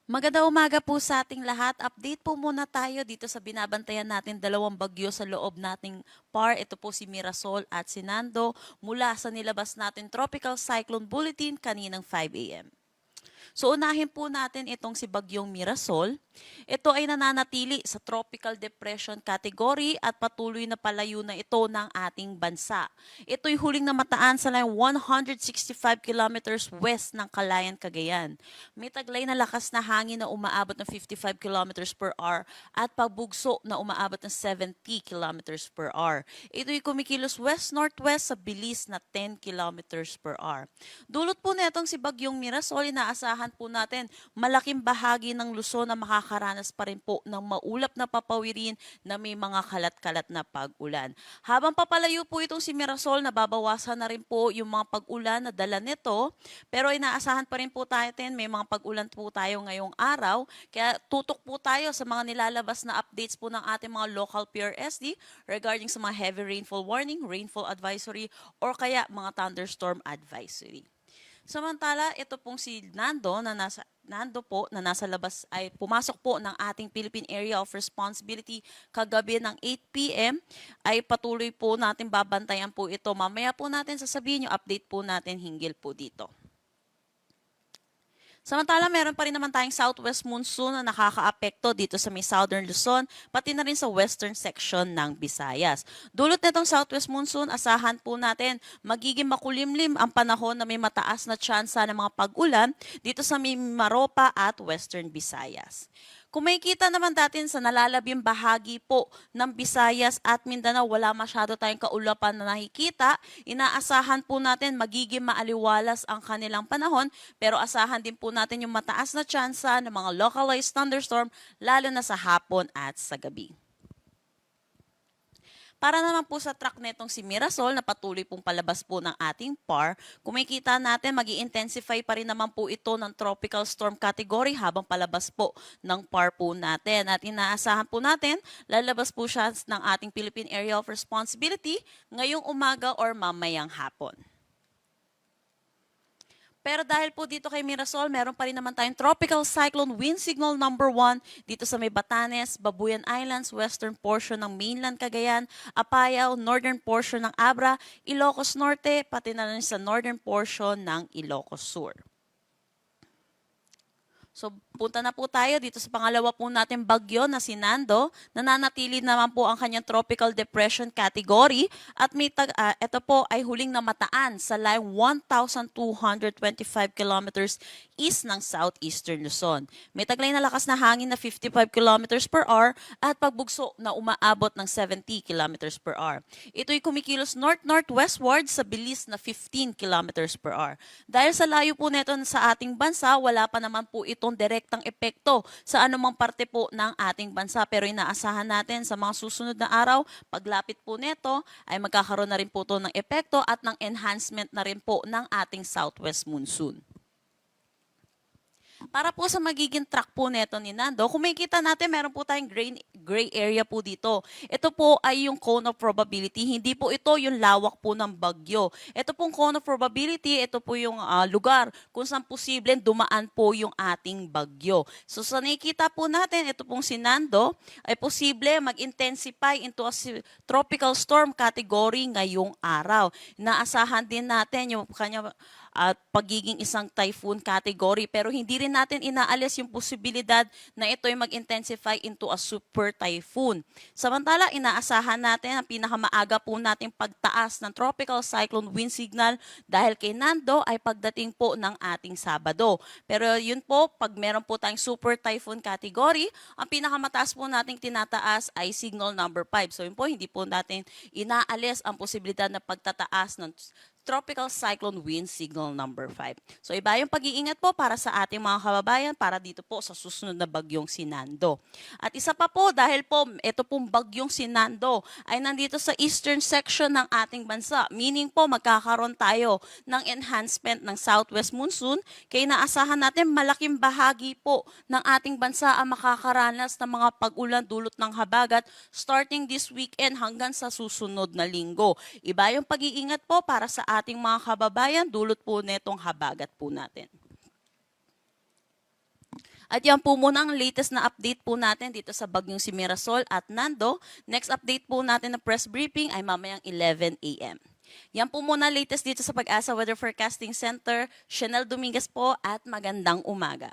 Magandang umaga po sa ating lahat. Update po muna tayo dito sa binabantayan natin dalawang bagyo sa loob nating PAR. Ito po si Mirasol at si Nando mula sa nilabas natin Tropical Cyclone Bulletin kaninang 5 a.m. So unahin po natin itong si Bagyong Mirasol. Ito ay nananatili sa tropical depression category at patuloy na palayo na ito ng ating bansa. Ito'y huling namataan sa line 165 kilometers west ng Calayan, Cagayan. May taglay na lakas na hangin na umaabot ng 55 kilometers per hour at pagbugso na umaabot ng 70 kilometers per hour. Ito'y kumikilos west-northwest sa bilis na 10 kilometers per hour. Dulot po netong si Bagyong Mirasol, inaasahan po natin malaking bahagi ng Luzon na makakaranas pa rin po ng maulap na papawirin na may mga kalat-kalat na pag-ulan. Habang papalayo po itong si Mirasol, nababawasan na rin po yung mga pag-ulan na dala nito, pero inaasahan pa rin po tayo may mga pag-ulan po tayo ngayong araw, kaya tutok po tayo sa mga nilalabas na updates po ng ating mga local PRSD regarding sa mga heavy rainfall warning, rainfall advisory, or kaya mga thunderstorm advisory. Samantala, ito pong si Nando po na nasa labas ay pumasok po ng ating Philippine Area of Responsibility kagabi ng 8 p.m. ay patuloy po natin babantayan po ito. Mamaya po natin sasabihin yung update po natin hinggil po dito. Samantala, meron pa rin naman tayong southwest monsoon na nakakaapekto dito sa may southern Luzon, pati na rin sa western section ng Visayas. Dulot nitong southwest monsoon, asahan po natin magiging makulimlim ang panahon na may mataas na tsansa ng mga pag-ulan dito sa may Maropa at western Visayas. Kung makikita naman natin sa nalalabing bahagi po ng Visayas at Mindanao, wala masyado tayong kaulapan na nakikita. Inaasahan po natin magiging maaliwalas ang kanilang panahon, pero asahan din po natin yung mataas na tsansa ng mga localized thunderstorm lalo na sa hapon at sa gabi. Para naman po sa track netong si Mirasol na patuloy pong palabas po ng ating PAR, kumikita natin magi-intensify pa rin naman po ito ng tropical storm category habang palabas po ng PAR po natin. At inaasahan po natin, lalabas po siya ng ating Philippine Area of Responsibility ngayong umaga or mamayang hapon. Pero dahil po dito kay Mirasol, meron pa rin naman tayong Tropical Cyclone Wind Signal number 1 dito sa may Batanes, Babuyan Islands, western portion ng mainland Cagayan, Apayao, northern portion ng Abra, Ilocos Norte, pati na rin sa northern portion ng Ilocos Sur. So, punta na po tayo dito sa pangalawa po natin bagyo na si Nando. Nananatili naman po ang kanyang tropical depression category at ito po ay huling namataan sa line 1,225 kilometers east ng southeastern Luzon. May taglay na lakas na hangin na 55 kilometers per hour at pagbugso na umaabot ng 70 kilometers per hour. Ito'y kumikilos north-northwestward sa bilis na 15 kilometers per hour. Dahil sa layo po nito sa ating bansa, wala pa naman po itong direktang epekto sa anumang parte po ng ating bansa. Pero inaasahan natin sa mga susunod na araw, paglapit po nito ay magkakaroon na rin po ito ng epekto at ng enhancement na rin po ng ating southwest monsoon. Para po sa magiging track po neto ni Nando, kung makikita natin, meron po tayong gray area po dito. Ito po ay yung cone of probability. Hindi po ito yung lawak po ng bagyo. Ito pong cone of probability, ito po yung lugar kung saan posibleng dumaan po yung ating bagyo. So sa nakikita po natin, ito pong si Nando, ay posible mag-intensify into a tropical storm category ngayong araw. Naasahan din natin yung kanya at pagiging isang typhoon category, pero hindi rin natin inaalis yung posibilidad na ito ay mag-intensify into a super typhoon. Samantala, inaasahan natin ang pinakamaaga po nating pagtaas ng tropical cyclone wind signal dahil kay Nando ay pagdating po ng ating Sabado. Pero yun po, pag meron po tayong super typhoon category, ang pinakamataas po nating tinataas ay signal number 5. So yun po, hindi po natin inaalis ang posibilidad na pagtataas ng Tropical Cyclone Wind Signal number 5. So iba yung pag-iingat po para sa ating mga kababayan para dito po sa susunod na bagyong si Nando. At isa pa po, dahil po ito pong bagyong si Nando ay nandito sa eastern section ng ating bansa. Meaning po magkakaroon tayo ng enhancement ng southwest monsoon kaya naasahan natin malaking bahagi po ng ating bansa ang makakaranas ng mga pag-ulan dulot ng habagat starting this weekend hanggang sa susunod na linggo. Iba yung pag-iingat po para sa ating mga kababayan dulot po netong habagat po natin. At yan po muna ang latest na update po natin dito sa bagyong si Mirasol at Nando. Next update po natin na press briefing ay mamayang 11 a.m. Yan po muna latest dito sa Pag-asa Weather Forecasting Center. Chanel Dominguez po at magandang umaga.